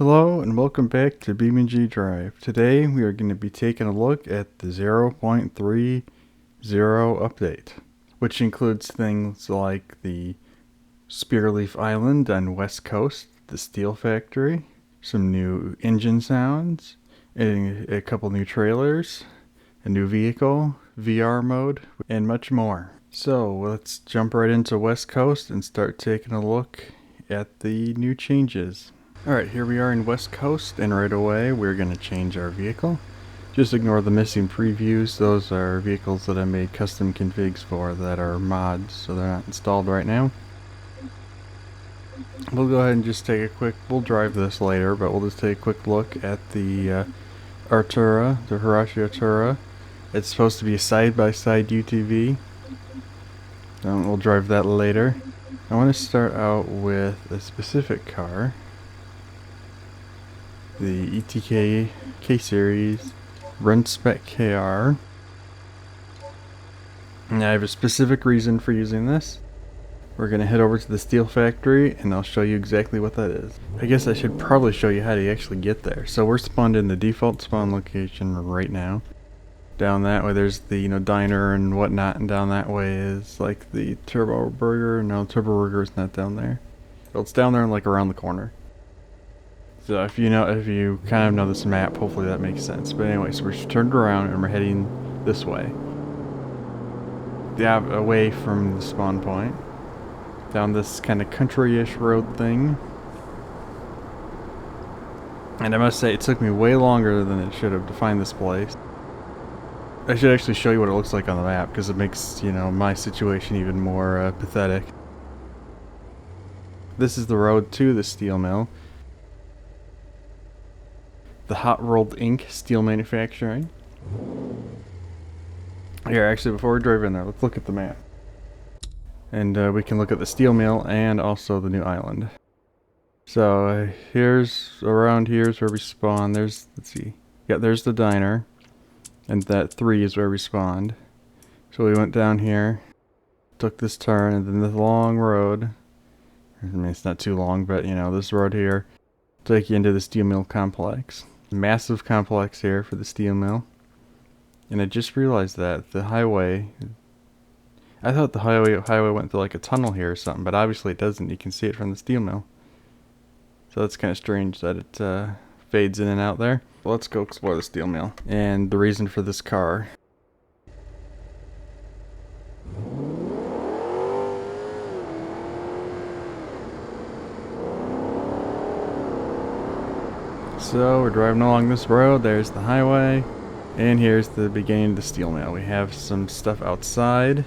Hello and welcome back to BeamNG.drive. Today we are going to be taking a look at the 0.30 update, which includes things like the Spearleaf Island on West Coast, the Steel Factory, some new engine sounds, a couple new trailers, a new vehicle, VR mode, and much more. So let's jump right into West Coast and start taking a look at the new changes. Alright, here we are in West Coast, and right away we're going to change our vehicle. Just ignore the missing previews. Those are vehicles that I made custom configs for that are mods, so they're not installed right now. We'll go ahead and just take a quick, we'll drive this later, but we'll just take a quick look at the Aurata, the Hirochi Aurata. It's supposed to be a side-by-side UTV. We'll drive that later. I want to start out with a specific car. The ETK K-Series Run Spec KR. And I have a specific reason for using this. We're going to head over to the Steel Factory and I'll show you exactly what that is. I guess I should probably show you how to actually get there. So we're spawned in the default spawn location right now. Down that way there's the diner and whatnot, and down that way is like the Turbo Burger. No, Turbo Burger is not down there. Well, it's down there and like around the corner. So if you kind of know this map, hopefully that makes sense. But anyway, so we're turned around and we're heading this way. Yeah, away from the spawn point. Down this kind of country-ish road thing. And I must say, it took me way longer than it should have to find this place. I should actually show you what it looks like on the map, because it makes, my situation even more pathetic. This is the road to the steel mill. The Hot Rolled Ink Steel Manufacturing. Here, actually, before we drive in there, let's look at the map. And we can look at the steel mill and also the new island. So around here's where we spawn. Let's see. Yeah, there's the diner. And that 3 is where we spawned. So we went down here, took this turn, and then this long road. I mean, it's not too long, but this road here will take you into the steel mill complex. Massive complex here for the steel mill. And I just realized that the highway, I thought the highway went through like a tunnel here or something, but obviously it doesn't. You can see it from the steel mill. So that's kind of strange that it fades in and out there. Well, let's go explore the steel mill and the reason for this car. So we're driving along this road, there's the highway, and here's the beginning of the steel mill. We have some stuff outside,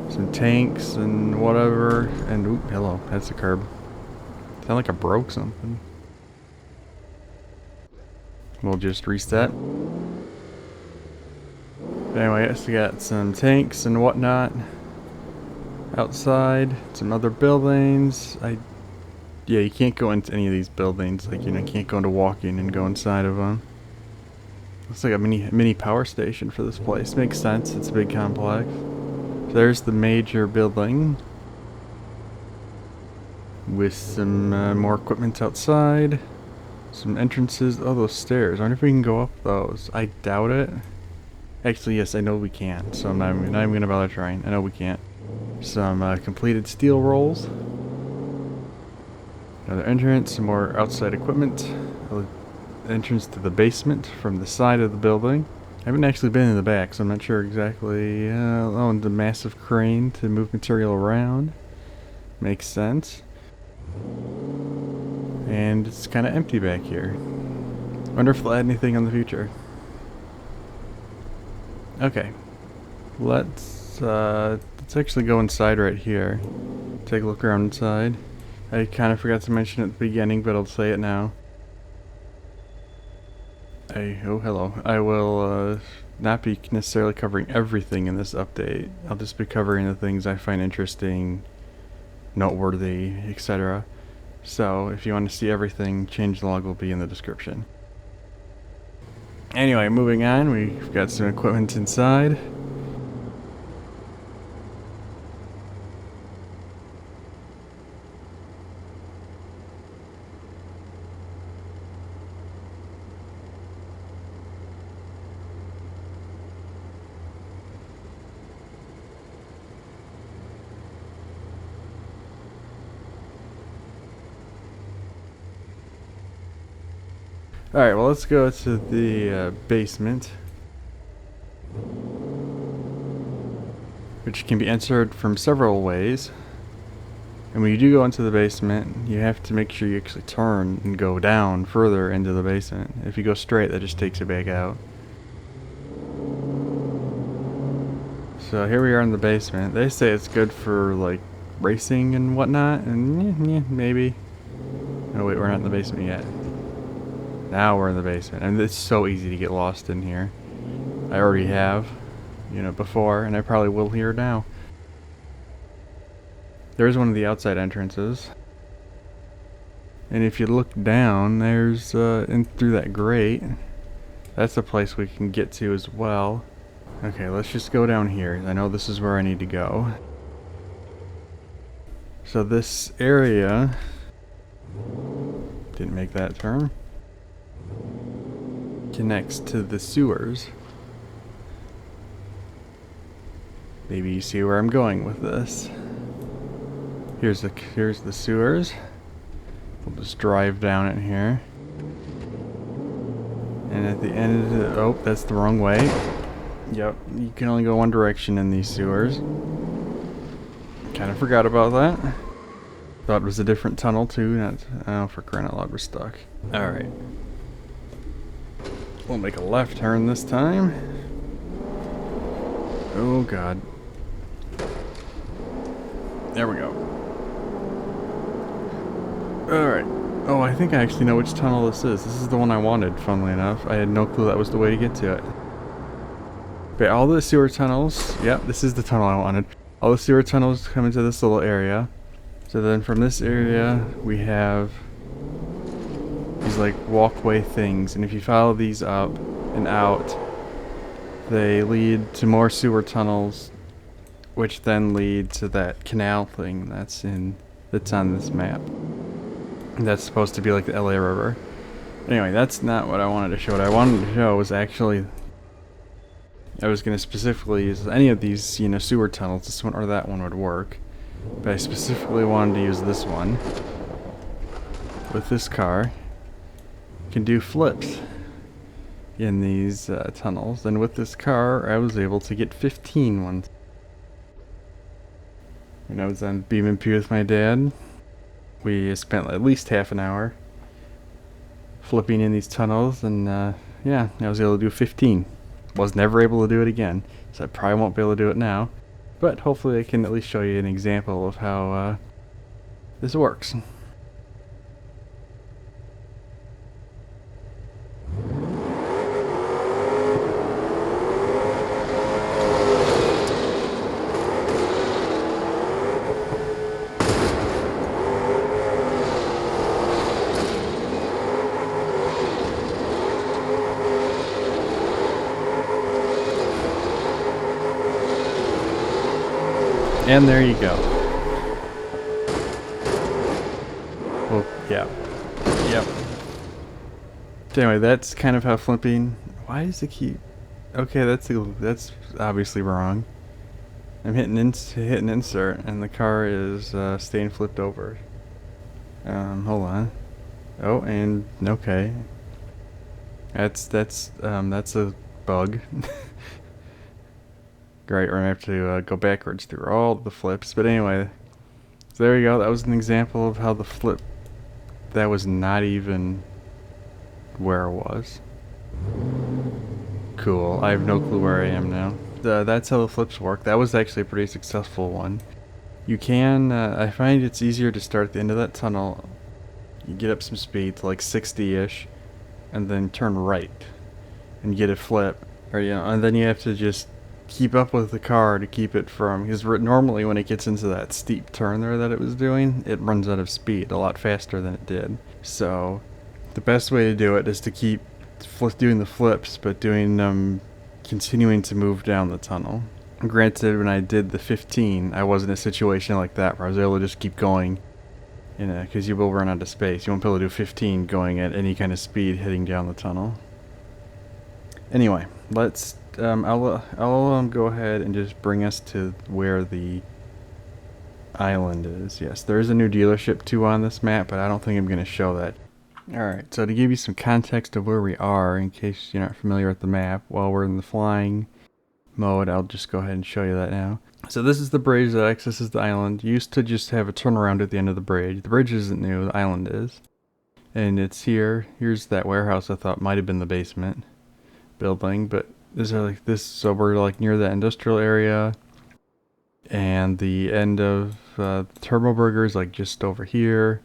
some tanks and whatever, and oop, hello, that's a curb. Sound like I broke something. We'll just reset. But anyway, yes, we got some tanks and whatnot outside, some other buildings. Yeah, you can't go into any of these buildings. Like, you can't go into walking and go inside of them. Looks like a mini power station for this place. Makes sense. It's a big complex. So there's the major building with some more equipment outside. Some entrances. Oh, those stairs. I wonder if we can go up those. I doubt it. Actually, yes, I know we can. So I'm not even going to bother trying. I know we can't. Some completed steel rolls. Another entrance, some more outside equipment. Entrance to the basement from the side of the building. I haven't actually been in the back, so I'm not sure exactly. Oh, and the massive crane to move material around. Makes sense. And it's kind of empty back here. Wonder if they'll add anything in the future. Okay. Let's actually go inside right here. Take a look around inside. I kind of forgot to mention at the beginning, but I'll say it now. Oh, hello. I will not be necessarily covering everything in this update. I'll just be covering the things I find interesting, noteworthy, etc. So, if you want to see everything, changelog will be in the description. Anyway, moving on, we've got some equipment inside. Alright, well, let's go to the basement, which can be entered from several ways. And when you do go into the basement, you have to make sure you actually turn and go down further into the basement. If you go straight, that just takes you back out. So here we are in the basement. They say it's good for like racing and whatnot, and yeah, maybe. Oh wait, we're not in the basement yet. Now we're in the basement, and it's so easy to get lost in here. I already have, before, and I probably will here now. There's one of the outside entrances. And if you look down, there's, in through that grate, that's a place we can get to as well. Okay, let's just go down here. I know this is where I need to go. So this area, didn't make that turn, connects to the sewers. Maybe you see where I'm going with this. Here's the sewers. We'll just drive down it here. And at the end of the, oh, that's the wrong way. Yep, you can only go one direction in these sewers. Kind of forgot about that. Thought it was a different tunnel too. Oh, for crying out loud, we're stuck. Alright. We'll make a left turn this time. Oh god. There we go. Alright. Oh, I think I actually know which tunnel this is. This is the one I wanted, funnily enough. I had no clue that was the way to get to it. But all the sewer tunnels, yep, this is the tunnel I wanted. All the sewer tunnels come into this little area. So then from this area, we have these like walkway things. And if you follow these up and out, they lead to more sewer tunnels, which then lead to that canal thing that's on this map. That's supposed to be like the LA River. Anyway, that's not what I wanted to show. What I wanted to show was actually, I was going to specifically use any of these, sewer tunnels. This one or that one would work. But I specifically wanted to use this one. With this car, you can do flips in these tunnels. And with this car, I was able to get 15 ones. When I was on BeamNG with my dad, we spent at least half an hour flipping in these tunnels, and yeah, I was able to do 15. Was never able to do it again, so I probably won't be able to do it now. But hopefully I can at least show you an example of how this works. And there you go. Well, yeah. Yep. Anyway, that's kind of how flipping... Why does it keep... Okay, that's obviously wrong. I'm hitting insert, and the car is staying flipped over. Hold on. Oh, and okay. That's a bug. Great, we're gonna have to go backwards through all the flips. But anyway, so there you go. That was an example of how the flip, that was not even where it was. Cool. I have no clue where I am now. That's how the flips work. That was actually a pretty successful one. You can, I find it's easier to start at the end of that tunnel. You get up some speed to like 60-ish, and then turn right, and get a flip. Or, and then you have to just keep up with the car to keep it from, because normally when it gets into that steep turn there that it was doing, it runs out of speed a lot faster than it did. So the best way to do it is to keep doing the flips, but doing them, continuing to move down the tunnel. Granted, when I did the 15, I was in a situation like that where I was able to just keep going, because you will run out of space. You won't be able to do 15 going at any kind of speed heading down the tunnel. Anyway, let's I'll go ahead and just bring us to where the island is. Yes, there is a new dealership too on this map, but I don't think I'm going to show that. Alright, so to give you some context of where we are, in case you're not familiar with the map, while we're in the flying mode, I'll just go ahead and show you that now. So this is the bridge that accesses the island. You used to just have a turnaround at the end of the bridge. The bridge isn't new, the island is. And it's here. Here's that warehouse I thought might have been the basement building, but these are like this, so we're like near the industrial area. And the end of the Turbo Burger is like just over here.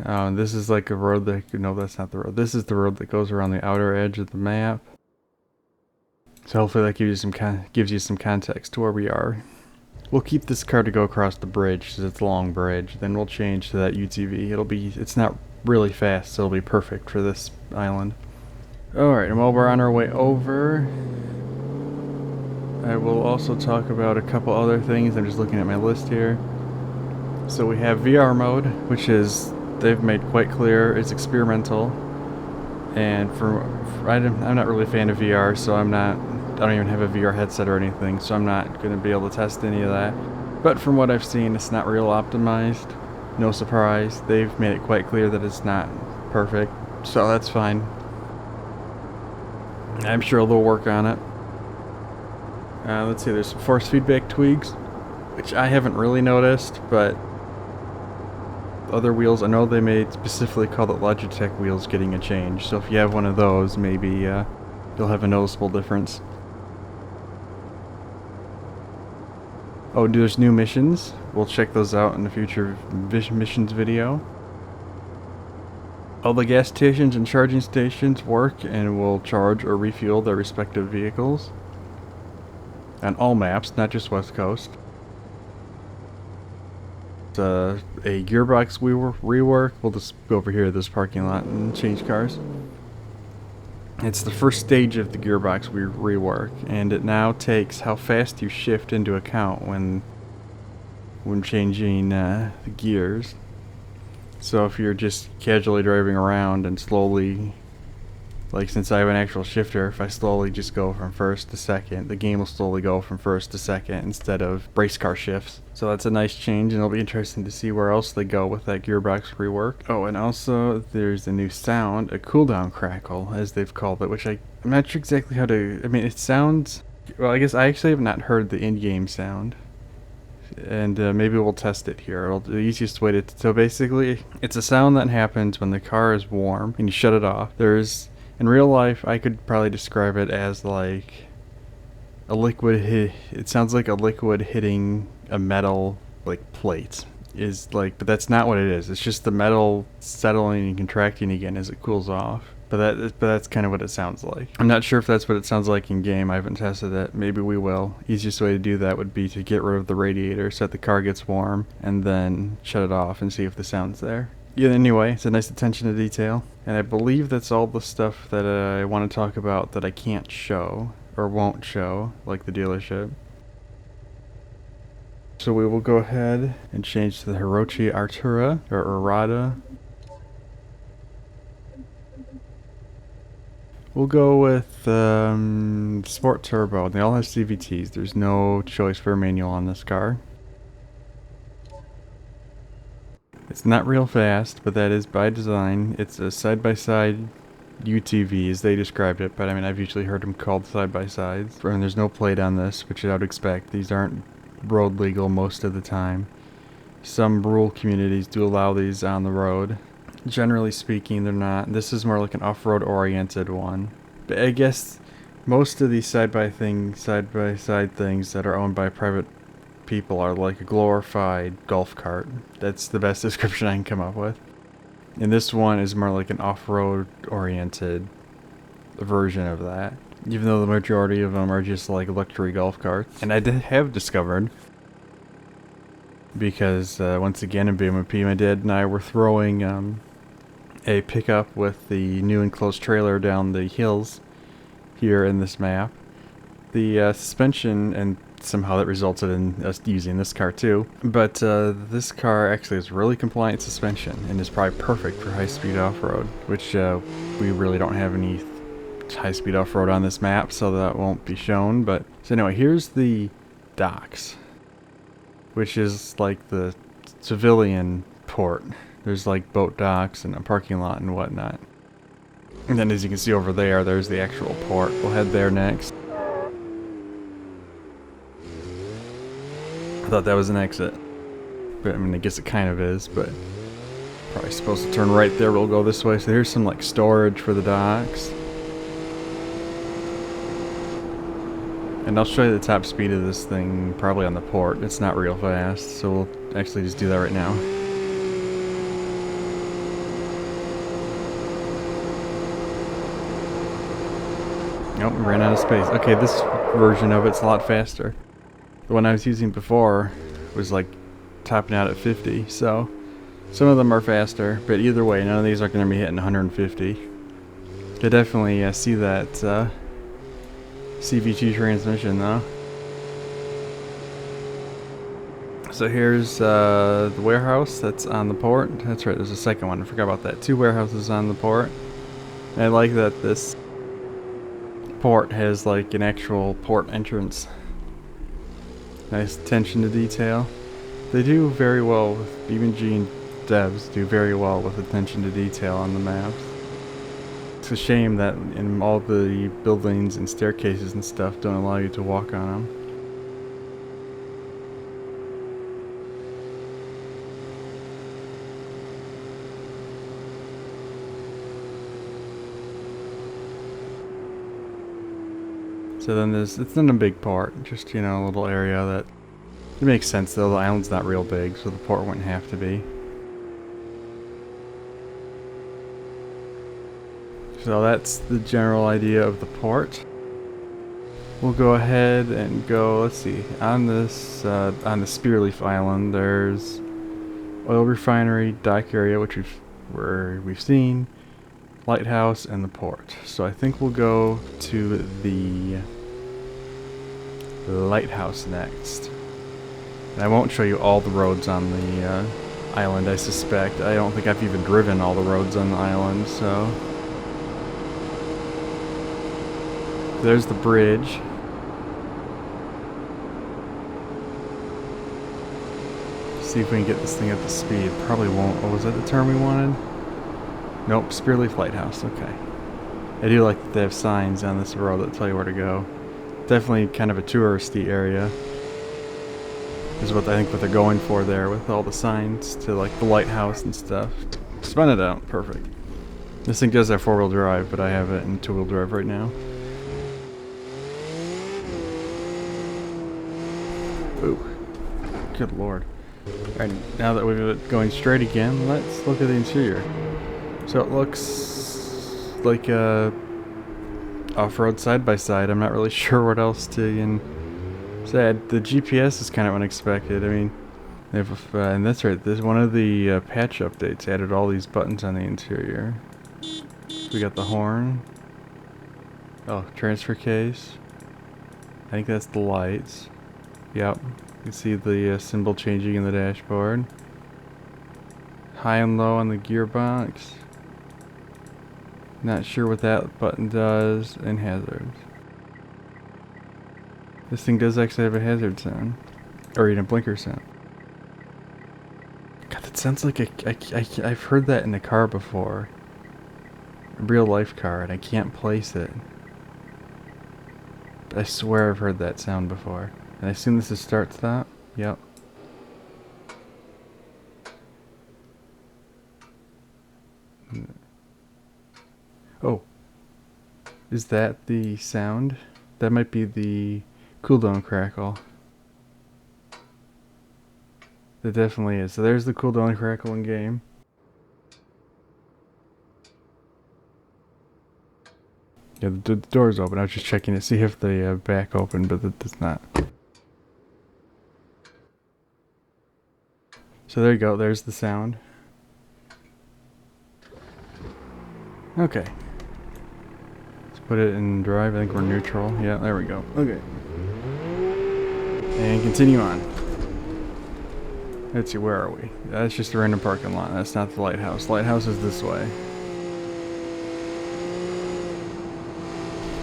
This is like a road that, no, that's not the road. This is the road that goes around the outer edge of the map. So hopefully that gives you some context to where we are. We'll keep this car to go across the bridge because it's a long bridge. Then we'll change to that UTV. It's not really fast, so it'll be perfect for this island. Alright, and while we're on our way over, I will also talk about a couple other things. I'm just looking at my list here. So we have VR mode, which is, they've made quite clear, it's experimental. And I'm not really a fan of VR, so I don't even have a VR headset or anything, so I'm not going to be able to test any of that. But from what I've seen, it's not real optimized. No surprise, they've made it quite clear that it's not perfect, so that's fine. I'm sure they'll work on it. Let's see, there's some force feedback tweaks, which I haven't really noticed, but other wheels, I know they made specifically called it Logitech wheels getting a change, so if you have one of those, maybe you'll have a noticeable difference. Oh, there's new missions. We'll check those out in a future missions video. All the gas stations and charging stations work and will charge or refuel their respective vehicles. On all maps, not just West Coast. A gearbox rework. We'll just go over here to this parking lot and change cars. It's the first stage of the gearbox rework, and it now takes how fast you shift into account when changing the gears. So if you're just casually driving around and slowly, like since I have an actual shifter, if I slowly just go from first to second, the game will slowly go from first to second instead of race car shifts. So that's a nice change, and it'll be interesting to see where else they go with that gearbox rework. Oh, and also there's a new sound, a cooldown crackle, as they've called it, which I'm not sure exactly how to, I mean, it sounds, well, I guess I actually have not heard the in-game sound. And maybe we'll test it here. The easiest way to, so basically, it's a sound that happens when the car is warm and you shut it off. In real life, I could probably describe it as like a liquid hit. It sounds like a liquid hitting a metal like plate. But that's not what it is. It's just the metal settling and contracting again as it cools off. But that's kind of what it sounds like. I'm not sure if that's what it sounds like in game. I haven't tested it. Maybe we will. Easiest way to do that would be to get rid of the radiator so that the car gets warm and then shut it off and see if the sound's there. Yeah, anyway, it's a nice attention to detail. And I believe that's all the stuff that I want to talk about that I can't show, or won't show, like the dealership. So we will go ahead and change to the Hirochi Aurata, or Aurata. We'll go with Sport Turbo. They all have CVTs. There's no choice for a manual on this car. It's not real fast, but that is by design. It's a side-by-side UTV, as they described it, but I mean, I've usually heard them called side-by-sides. And there's no plate on this, which I would expect. These aren't road legal most of the time. Some rural communities do allow these on the road. Generally speaking, they're not. This is more like an off-road oriented one. But I guess most of these side-by-side things that are owned by private people are like a glorified golf cart. That's the best description I can come up with. And this one is more like an off-road oriented version of that. Even though the majority of them are just like luxury golf carts. And I have discovered, because once again in BeamNG, my dad and I were throwing a pickup with the new enclosed trailer down the hills here in this map. The suspension, and somehow that resulted in us using this car too, but this car actually has really compliant suspension and is probably perfect for high-speed off-road, which we really don't have any high-speed off-road on this map, so that won't be shown. But so anyway, here's the docks, which is like the civilian port There's like boat docks and a parking lot and whatnot. And then as you can see over there, there's the actual port. We'll head there next. I thought that was an exit. But I mean, I guess it kind of is, but probably supposed to turn right there. We'll go this way. So here's some like storage for the docks. And I'll show you the top speed of this thing probably on the port. It's not real fast, so we'll actually just do that right now. Nope, we ran out of space. Okay, this version of it's a lot faster. The one I was using before was like topping out at 50, so some of them are faster, but either way, none of these are going to be hitting 150. I definitely see that CVT transmission though. So here's the warehouse that's on the port. That's right, there's a second one. I forgot about that. 2 warehouses on the port. And I like that this port has like an actual port entrance. Nice attention to detail. They do very well with BeamNG and devs do very well with attention to detail on the maps. It's a shame that in all the buildings and staircases and stuff don't allow you to walk on them. So then it's not a big port, just, you know, a little area that, it makes sense though, the island's not real big, so the port wouldn't have to be. So that's the general idea of the port. We'll go ahead and go, let's see, on this, on the Spearleaf Island, there's oil refinery, dock area, which we've seen, lighthouse, and the port. So I think we'll go to the lighthouse next. And I won't show you all the roads on the island, I suspect. I don't think I've even driven all the roads on the island, so... There's the bridge. See if we can get this thing up to speed. Probably won't. Oh, was that the term we wanted? Nope, Spearleaf Lighthouse, okay. I do like that they have signs on this road that tell you where to go. Definitely kind of a touristy area. Is what I think what they're going for there with all the signs to like the lighthouse and stuff. Spun it out, perfect. This thing does have 4-wheel drive, but I have it in 2-wheel drive right now. Ooh, good lord. Alright, now that we've going straight again, let's look at the interior. So it looks like a off-road side-by-side. I'm not really sure what else to say. The GPS is kind of unexpected. I mean, and that's right, this one of the patch updates added all these buttons on the interior. We got the horn. Oh, transfer case. I think that's the lights. Yep, you can see the symbol changing in the dashboard. High and low on the gearbox. Not sure what that button does. And hazards. This thing does actually have a hazard sound. Or even a blinker sound. God, that sounds like I've heard that in a car before. A real life car, and I can't place it. I swear I've heard that sound before. And I assume this is start-stop? Yep. Oh. Is that the sound? That might be the Cooldown Crackle. That definitely is. So there's the Cooldown Crackle in game. Yeah, the door's open. I was just checking to see if the back open, but it does not. So there you go, there's the sound. Okay. Let's put it in drive. I think we're neutral. Yeah, there we go. Okay. And continue on. Let's see, where are we? That's just a random parking lot. That's not the lighthouse. Lighthouse is this way.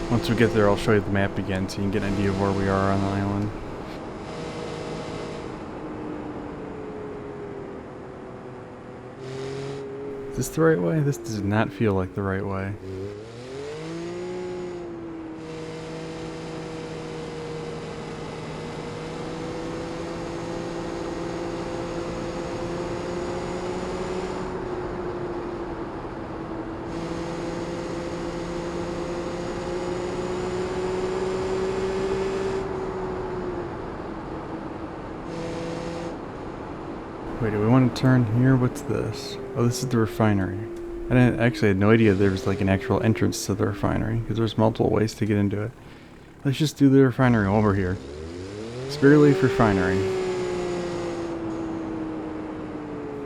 Once we get there, I'll show you the map again so you can get an idea of where we are on the island. Is this the right way? This does not feel like the right way. Wait, do we want to turn here? What's this? Oh, this is the refinery. I actually had no idea there was like an actual entrance to the refinery, because there's multiple ways to get into it. Let's just do the refinery over here. Spearleaf Refinery.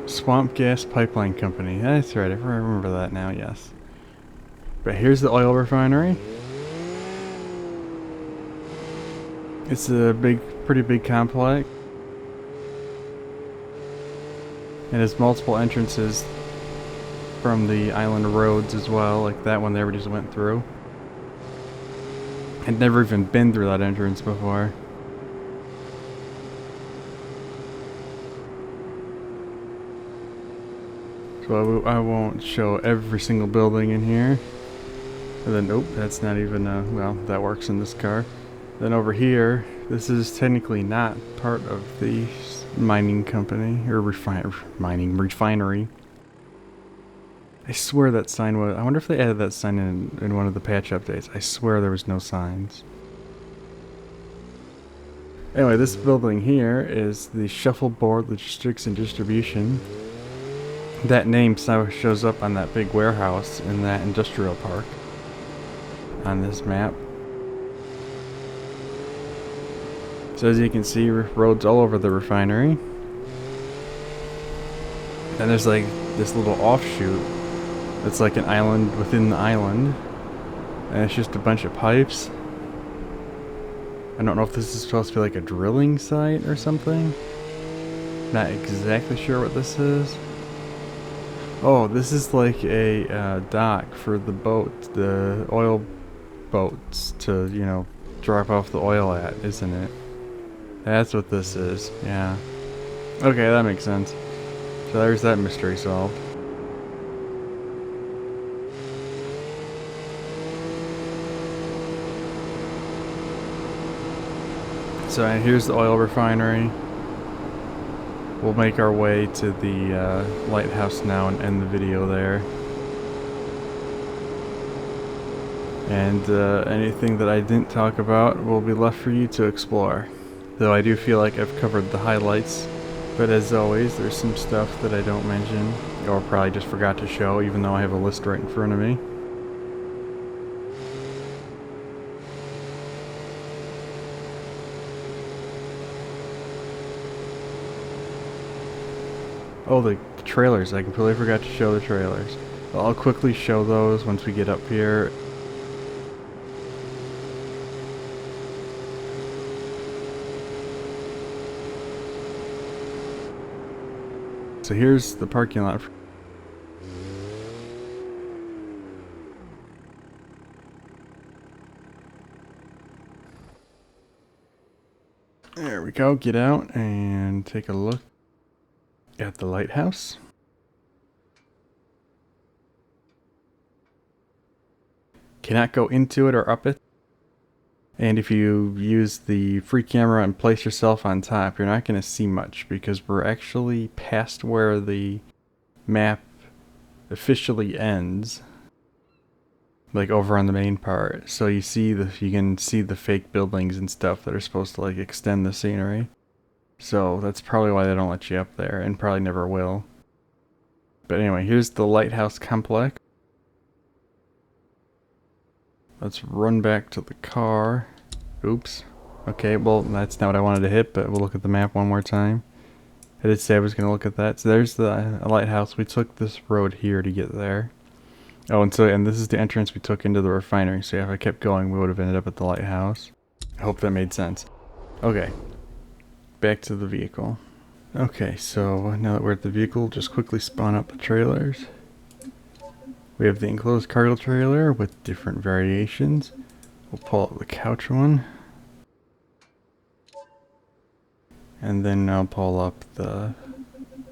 Swamp Gas Pipeline Company. That's right, I remember that now, yes. But here's the oil refinery. It's a pretty big complex. And there's multiple entrances from the island roads as well, like that one there we just went through. I'd never even been through that entrance before. So I won't show every single building in here. And then, nope, that's not even, well, that works in this car. Then over here, this is technically not part of the mining company, or refinery. I swear that sign was, I wonder if they added that sign in one of the patch updates. I swear there was no signs. Anyway, this building here is the Shuffleboard Logistics and Distribution. That name shows up on that big warehouse in that industrial park on this map. So as you can see, roads all over the refinery. And there's like this little offshoot that's like an island within the island. And it's just a bunch of pipes. I don't know if this is supposed to be like a drilling site or something. Not exactly sure what this is. Oh, this is like a dock for the oil boats to, you know, drop off the oil at, isn't it? That's what this is, yeah. Okay, that makes sense. So there's that mystery solved. So and here's the oil refinery. We'll make our way to the lighthouse now and end the video there. And anything that I didn't talk about will be left for you to explore. Though I do feel like I've covered the highlights, but as always, there's some stuff that I don't mention, or probably just forgot to show, even though I have a list right in front of me. Oh, the trailers, I completely forgot to show the trailers. I'll quickly show those once we get up here. So here's the parking lot. There we go, get out and take a look at the lighthouse. Cannot go into it or up it. And if you use the free camera and place yourself on top, you're not going to see much because we're actually past where the map officially ends. Like over on the main part. So you can see the fake buildings and stuff that are supposed to like extend the scenery. So that's probably why they don't let you up there and probably never will. But anyway, here's the lighthouse complex. Let's run back to the car. Oops. Okay, well, that's not what I wanted to hit, but we'll look at the map one more time. I did say I was going to look at that. So there's the lighthouse. We took this road here to get there. Oh, and this is the entrance we took into the refinery. So if I kept going, we would have ended up at the lighthouse. I hope that made sense. Okay. Back to the vehicle. Okay, so now that we're at the vehicle, just quickly spawn up the trailers. We have the enclosed cargo trailer with different variations. We'll pull up the couch one. And then I'll pull up the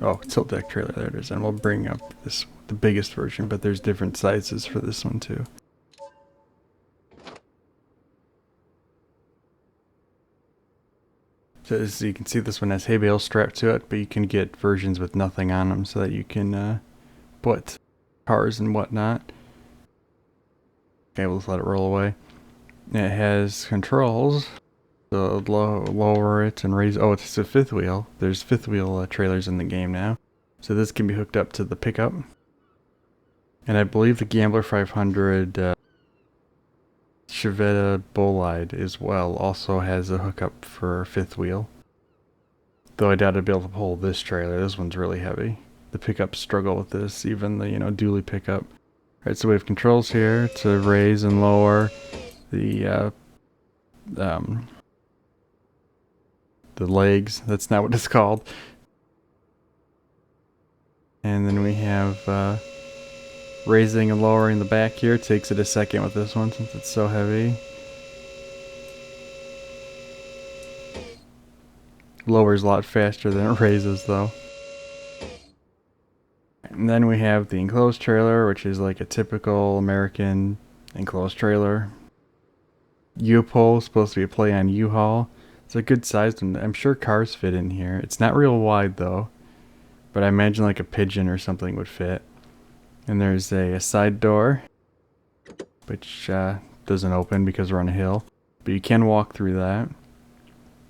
Oh, tilt deck trailer, there it is. And we'll bring up the biggest version, but there's different sizes for this one too. So as you can see, this one has hay bales strapped to it, but you can get versions with nothing on them so that you can put cars and whatnot. Okay, we'll just let it roll away. It has controls, so lower it and raise. Oh, it's a fifth wheel. There's fifth wheel trailers in the game now, so this can be hooked up to the pickup. And I believe the Gambler 500 Chevette Bolide as well also has a hookup for fifth wheel. Though I doubt I'd be able to pull this trailer. This one's really heavy. The pickups struggle with this, even the dually pickup. Alright, so we have controls here to raise and lower the legs. That's not what it's called. And then we have raising and lowering the back here. It takes it a second with this one since it's so heavy. Lowers a lot faster than it raises though. And then we have the enclosed trailer, which is like a typical American enclosed trailer. U-Pole, supposed to be a play on U-Haul. It's a good size, and I'm sure cars fit in here. It's not real wide though, but I imagine like a pigeon or something would fit. And there's a side door, which doesn't open because we're on a hill, but you can walk through that.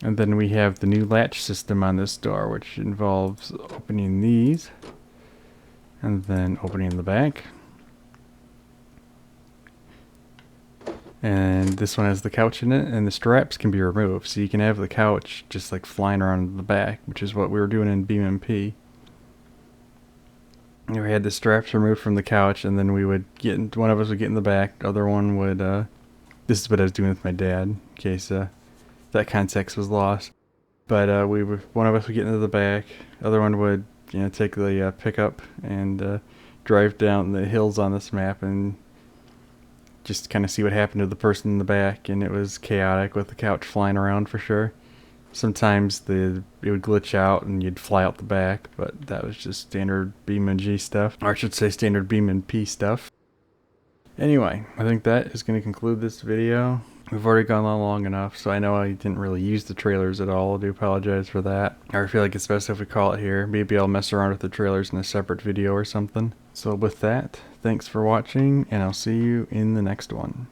And then we have the new latch system on this door, which involves opening these and then opening the back. And this one has the couch in it, and the straps can be removed, so you can have the couch just like flying around the back, which is what we were doing in BeamNG. We had the straps removed from the couch, and then we would one of us would get in the back, the other one would, this is what I was doing with my dad, in case that context was lost. But one of us would get into the back, the other one would, take the pickup and drive down the hills on this map and just kind of see what happened to the person in the back, and it was chaotic with the couch flying around for sure. Sometimes it would glitch out and you'd fly out the back, but that was just standard BeamNG stuff. Or I should say standard BeamNG stuff. Anyway, I think that is going to conclude this video. We've already gone on long enough, so I know I didn't really use the trailers at all. I do apologize for that. I feel like it's best if we call it here. Maybe I'll mess around with the trailers in a separate video or something. So with that, thanks for watching, and I'll see you in the next one.